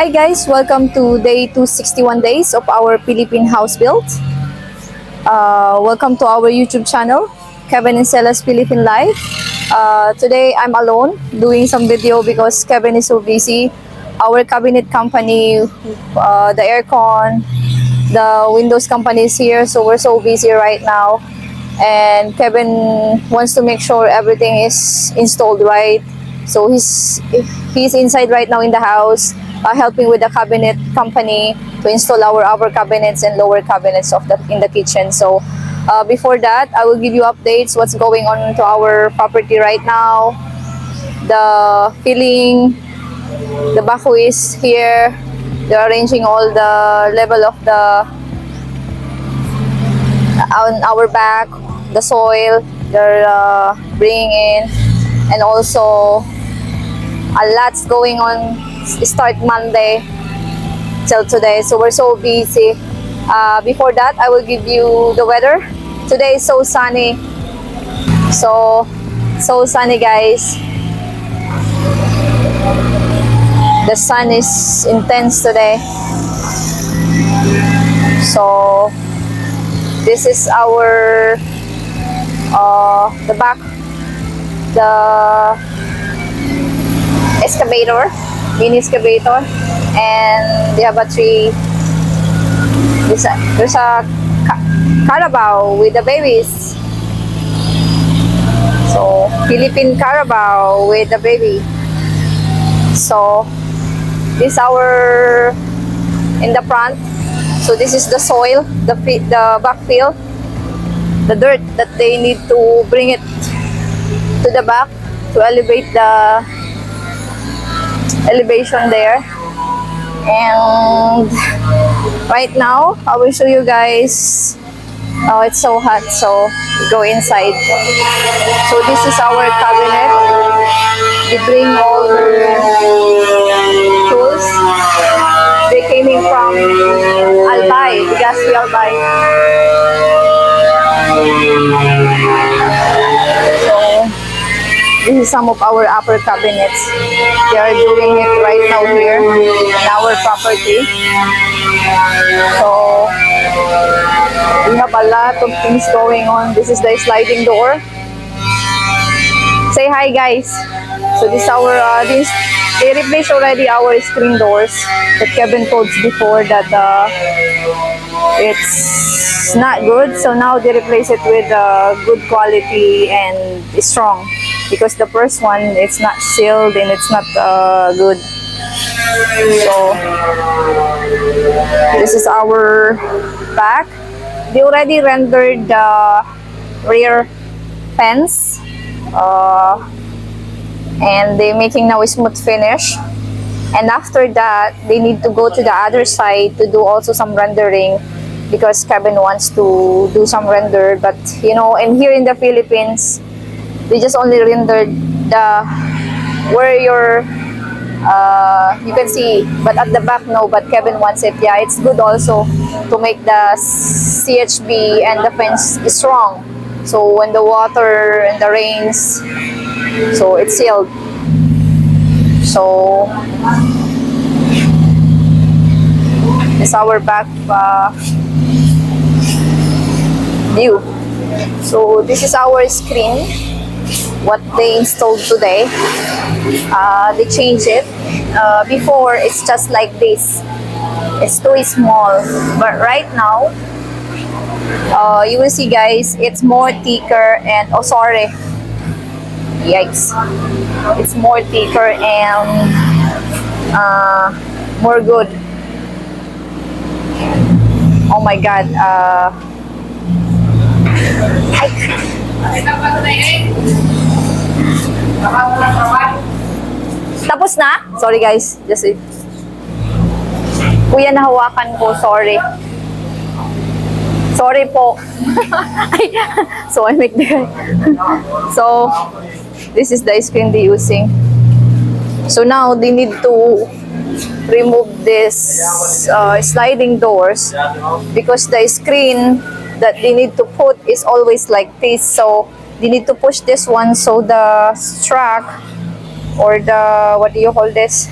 Hi guys, welcome to day 261 days of our Philippine house build. Welcome to our YouTube channel, Kevin and Stella's Philippine Life. Today I'm alone doing some video because Kevin is so busy. Our cabinet company, the aircon, the Windows company is here, so we're so busy right now. And Kevin wants to make sure everything is installed right. So he's inside right now in the house, helping with the cabinet company to install our upper cabinets and lower cabinets in the kitchen. So before that, I will give you updates what's going on to our property right now. The filling, the backhoe is here. They're arranging all the level of the on our back, the soil they're bringing in, and also a lot's going on start Monday till today, so we're so busy. Before that, I will give you the weather. Today is so sunny, so sunny guys. The sun is intense today. So this is our the back, the excavator, mini excavator, and they have a tree. There's a Carabao with the babies. So Philippine Carabao with the baby. So this our in the front. So this is the soil, the backfill, the dirt that they need to bring it to the back to elevate the elevation there. And right now I will show you guys. Oh, it's so hot, so we go inside. So this is our cabinet. We bring all the tools. They came in from Albay, Legazpi Albay. So this is some of our upper cabinets. They are doing it right now here in our property. So we have a lot of things going on. This is the sliding door. Say hi guys. So this is our they replaced already our screen doors that Kevin told us before that it's not good. So now they replace it with good quality and strong, because the first one, it's not sealed and it's not good. So this is our back. They already rendered the rear fence, and they're making now a smooth finish. And after that, they need to go to the other side to do also some rendering, because Kevin wants to do some render. But you know, and here in the Philippines, they just only rendered the where your you can see, but at the back no. But Kevin wants it. Yeah, it's good also to make the CHB and the fence strong. So when the water and the rains, so it's sealed. So it's our back view. So this is our screen, what they installed today. They changed it. Before it's just like this. It's too small. But right now, you will see guys, it's more thicker and oh sorry. Yikes. It's more thicker and more good. Oh my god. Tapos na? Sorry guys. Just it. Kuya, nahawakan ko. Sorry. Sorry po. So I make the so this is the screen they're using. So now they need to remove this sliding doors, because the screen that they need to put is always like this. So they need to push this one so the track or the, what do you call this?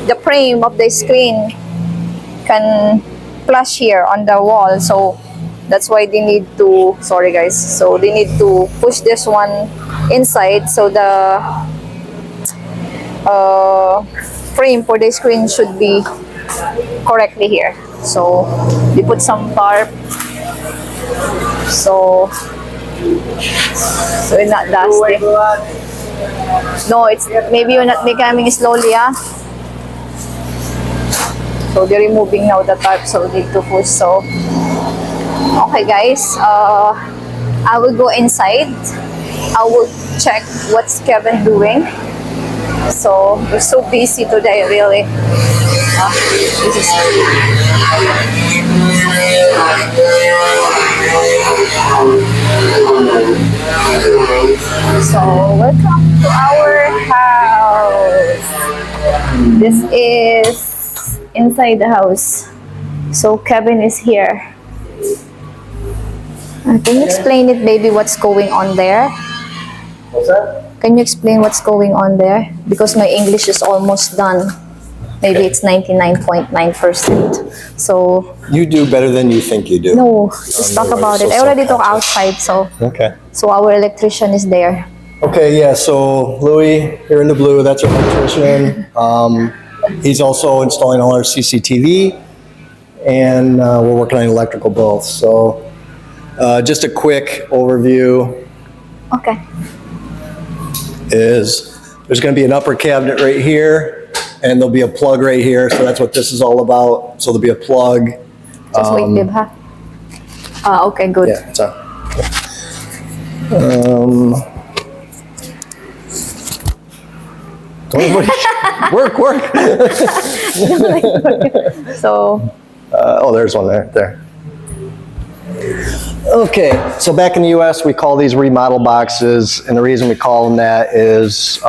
the frame of the screen can flush here on the wall, so that's why they need to, sorry guys, so they need to push this one inside, so the frame for the screen should be correctly here. So they put some tarp, so it's not dusty. No, it's maybe you're not becoming slowly, ah. So they're removing now the tarp, so they need to push. So okay guys, I will go inside. I will check what's Kevin doing. So we're so busy today, really. This is so welcome to our house. This is inside the house. So Kevin is here. Can you explain it, baby, what's going on there? What's that? Can you explain what's going on there? Because my English is almost done. Maybe it's 99.9%. So You do better than you think you do. no, just talk about it. I already talk outside, so Okay. our electrician is there. Okay, yeah, so Louis, here in the blue, that's our electrician. He's also installing all our CCTV, and we're working on electrical both. So just a quick overview Okay. is there's going to be an upper cabinet right here, and there'll be a plug right here. So that's what this is all about. So there'll be a plug. Just wait, babe, huh? Okay, good. Yeah, it's on. Work. So, Oh, there's one there. Okay, so back in the US, we call these remodel boxes, and the reason we call them that is,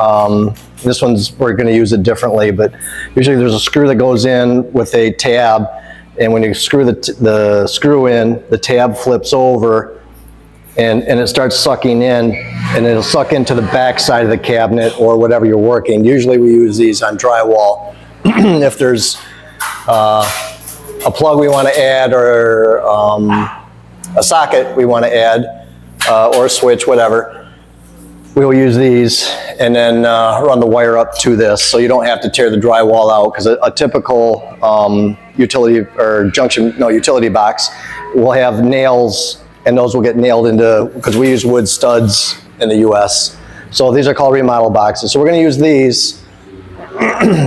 this one's, we're gonna use it differently, but usually there's a screw that goes in with a tab, and when you screw the screw in, the tab flips over, and it starts sucking in, and it'll suck into the back side of the cabinet or whatever you're working. Usually we use these on drywall. If there's a plug we want to add, or a socket we want to add, or a switch, whatever, we'll use these and then run the wire up to this, so you don't have to tear the drywall out, because a typical utility box will have nails, and those will get nailed into, because we use wood studs in the US. So these are called remodel boxes. So we're going to use these.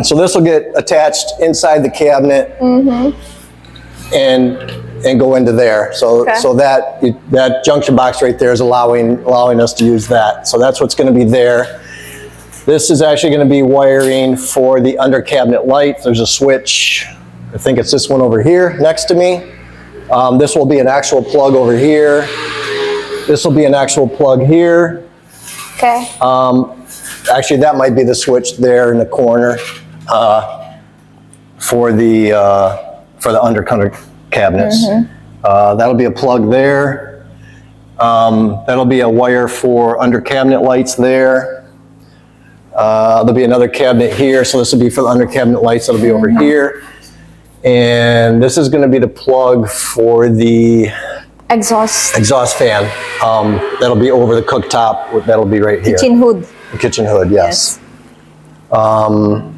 So this will get attached inside the cabinet and go into there. So Okay. so that junction box right there is allowing us to use that. So that's what's going to be there. This is actually going to be wiring for the under cabinet light. There's a switch. I think it's this one over here next to me. This will be an actual plug over here. This will be an actual plug here. okay. Actually, that might be the switch there in the corner for the under cabinets. That'll be a plug there. That'll be a wire for under cabinet lights there. There'll be another cabinet here, so this will be for the under cabinet lights. That'll be over here. And this is going to be the plug for the Exhaust fan. That'll be over the cooktop. That'll be right here. kitchen hood. The kitchen hood, yes. And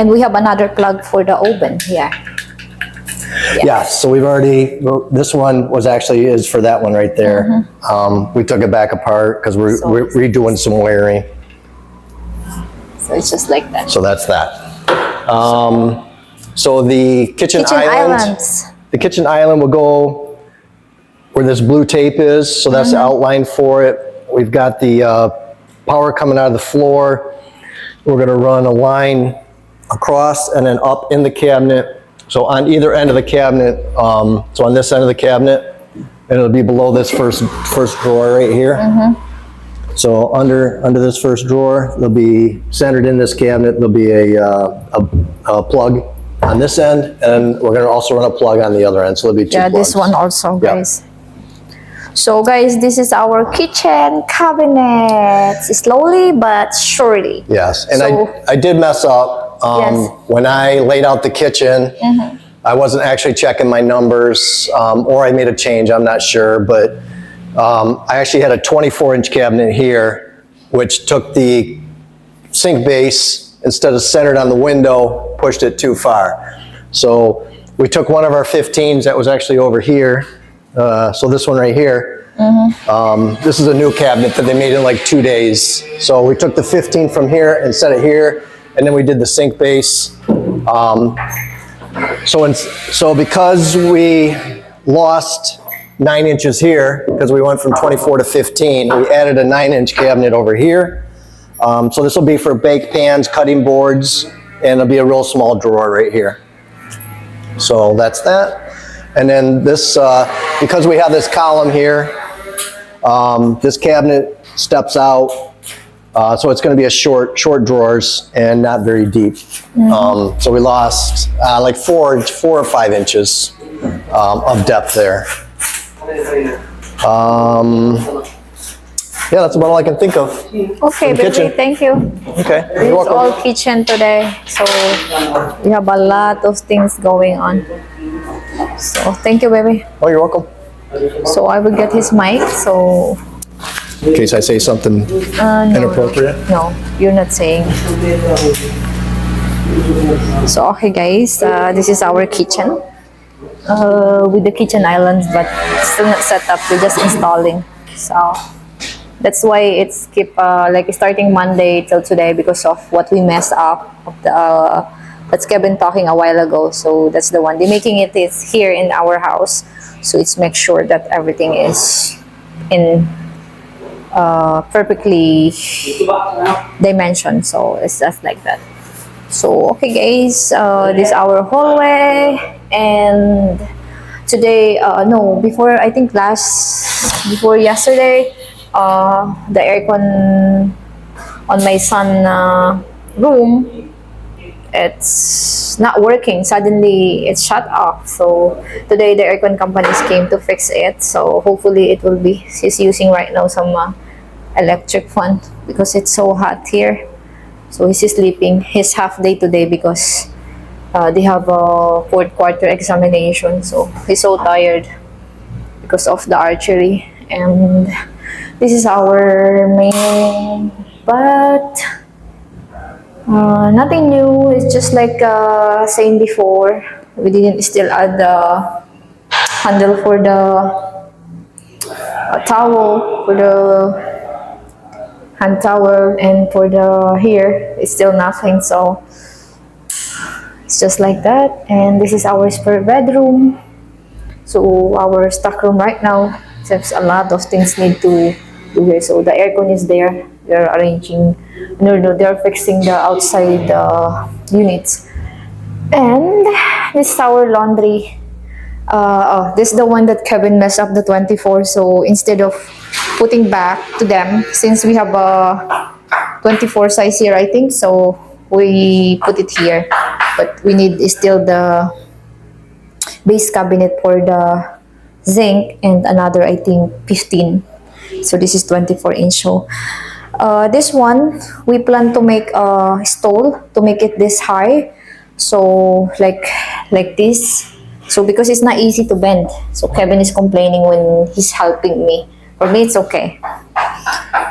we have another plug for the oven here. Yeah, so we've already, this one is for that one right there. We took it back apart because we're redoing some wiring. So it's just like that. So that's that. So the kitchen islands. The kitchen island will go where this blue tape is. So that's the outline for it. We've got the power coming out of the floor. We're going to run a line across and then up in the cabinet. So on either end of the cabinet, so on this end of the cabinet, and it'll be below this first drawer right here. So under this first drawer, there'll be centered in this cabinet, there'll be a plug on this end, and we're going to also run a plug on the other end. So there'll be two plugs. This one also, Yeah. guys. So guys, this is our kitchen cabinet. Slowly but surely. Yes, and So- I did mess up. Yes. When I laid out the kitchen, I wasn't actually checking my numbers, or I made a change, I'm not sure, but I actually had a 24-inch cabinet here, which took the sink base, instead of centered on the window, pushed it too far. So we took one of our 15s that was actually over here, so this one right here. This is a new cabinet that they made in like 2 days. So we took the 15 from here and set it here, and then we did the sink base. So because we lost 9 inches here, because we went from 24 to 15, we added a 9-inch cabinet over here. So this will be for bake pans, cutting boards, and it'll be a real small drawer right here. So that's that. And then this, because we have this column here, this cabinet steps out, so it's going to be a short drawers and not very deep. So we lost like 4 or 5 inches of depth there. Yeah, that's about all I can think of. Okay, the baby, kitchen. thank you. Okay, It's you're welcome. all kitchen today, so we have a lot of things going on. So thank you, baby. Oh, you're welcome. So I will get his mic. So In case I say something no, inappropriate. no, you're not saying. So okay, guys, this is our kitchen with the kitchen islands, but still not set up. We're just installing. So that's why it's keep like starting Monday till today because of what we messed up. Of the that's Kevin talking a while ago. So that's the one. They're making it is here in our house. So it's make sure that everything is in perfectly dimension. So it's just like that. So okay, guys, this is our hallway, and today no, before I think before yesterday, the aircon on my son room, it's not working. Suddenly it shut off. So today the aircon companies came to fix it. So hopefully it will be, he's using right now some electric fan because it's so hot here. So he's sleeping his half day today because they have a fourth quarter examination. So he's so tired because of the archery. And this is our main, but nothing new. It's just like same before. We didn't still add the handle for the towel, for the hand towel, and for the here it's still nothing. So it's just like that. And this is our spare bedroom. So our stock room right now, since a lot of things need to do here. So the aircon is there. They're arranging, no, they're fixing the outside units. And this is our laundry. This is the one that Kevin messed up, the 24. So instead of putting back to them, since we have a 24 size here, I think, so we put it here. But we need still the base cabinet for the zinc and another, I think, 15. So this is 24-inch. So this one, we plan to make a stall to make it this high. So like this. So because it's not easy to bend. So Kevin is complaining when he's helping me. For me, it's okay.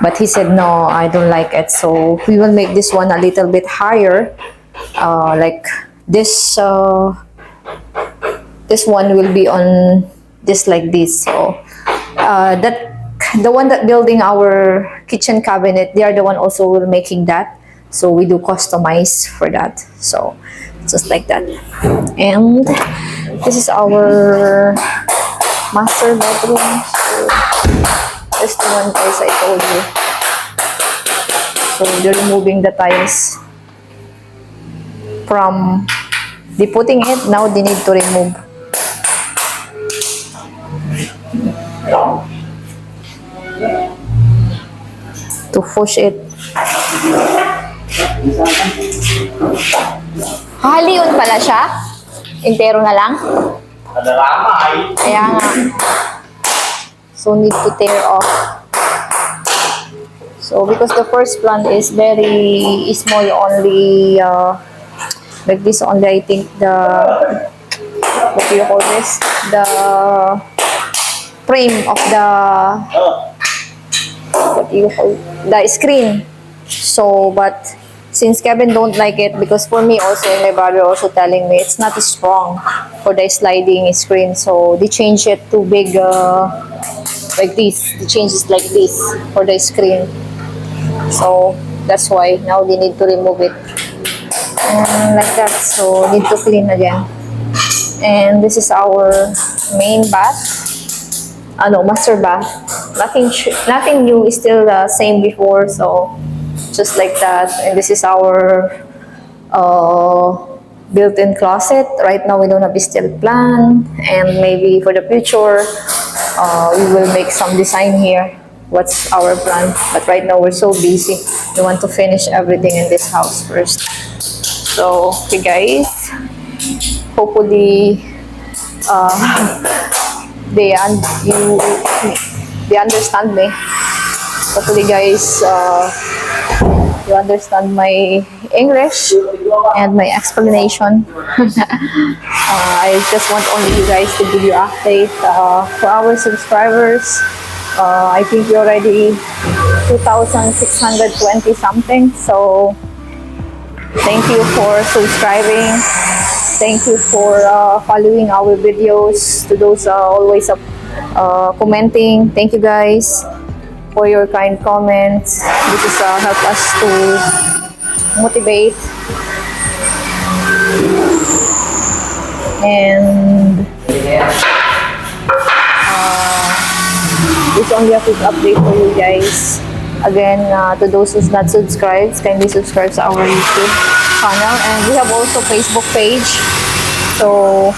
But he said, no, I don't like it. So we will make this one a little bit higher. Like this, this one will be on this like this. So the one that building our kitchen cabinet, they are the one also will making that. So we do customize for that. So just like that. And this is our master bedroom. So this is the one, guys, I told you. So they're removing the tiles from they putting it, now they need to remove. To push it. Haliyon pala siya? Intero na lang? Kaya nga. So need to tear off. So because the first plant is very small, only Like this only, I think what do you call this? The frame of what do you call the screen. So, but since Kevin don't like it, because for me also, and my brother also telling me it's not strong for the sliding screen, so they change it to big like this. They change it like this for the screen. So that's why now they need to remove it like that. So need to clean again. And this is our main bath. Master bath. Nothing new. Is still the same before. So just like that. And this is our built-in closet. Right now we don't have a still plan, and maybe for the future we will make some design here. What's our plan? But right now we're so busy. We want to finish everything in this house first. So okay guys, hopefully they understand me. Hopefully guys, you understand my English and my explanation. I just want only you guys to give you update for our subscribers. I think we already 2,620 something. So thank you for subscribing. Thank you for following our videos. To those always commenting, thank you guys for your kind comments. This is help us to motivate. And it's only a quick update for you guys. Again, to those who's not subscribed, kindly subscribe to our YouTube channel. And we have also Facebook page. So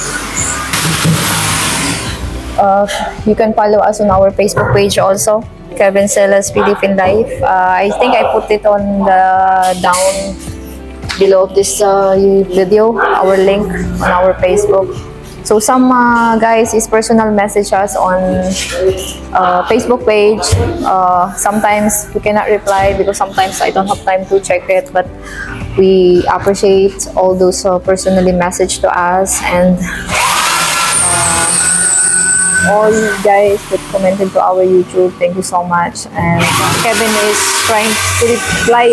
you can follow us on our Facebook page also, Kevin Celas Philippine Life. I think I put it on the down below of this video, our link on our Facebook. So some guys is personal message us on Facebook page. Sometimes we cannot reply because sometimes I don't have time to check it, but we appreciate all those personally message to us, and all you guys that commented to our YouTube, thank you so much. And Kevin is trying to reply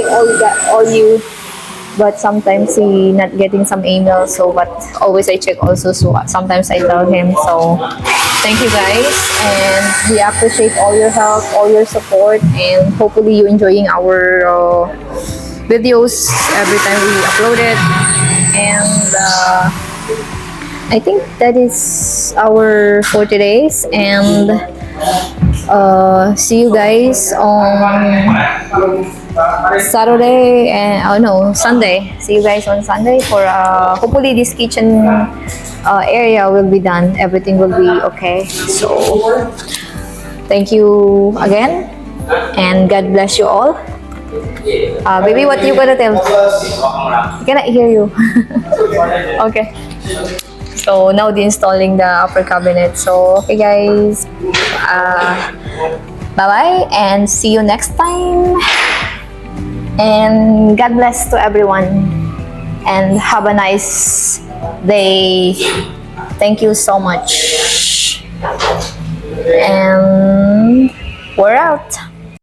all you, but sometimes he not getting some emails. So but always I check also, so sometimes I tell him. So thank you guys, and we appreciate all your help, all your support, and hopefully you enjoying our videos every time we upload it. And I think that is our for today's, and see you guys on Saturday and Sunday. See you guys on Sunday for hopefully this kitchen area will be done. Everything will be okay. So thank you again, and God bless you all. Baby, what you gonna tell? I cannot hear you. Okay. So now the installing the upper cabinet. So okay guys, bye bye and see you next time. And God bless to everyone, and have a nice day. Thank you so much, and we're out.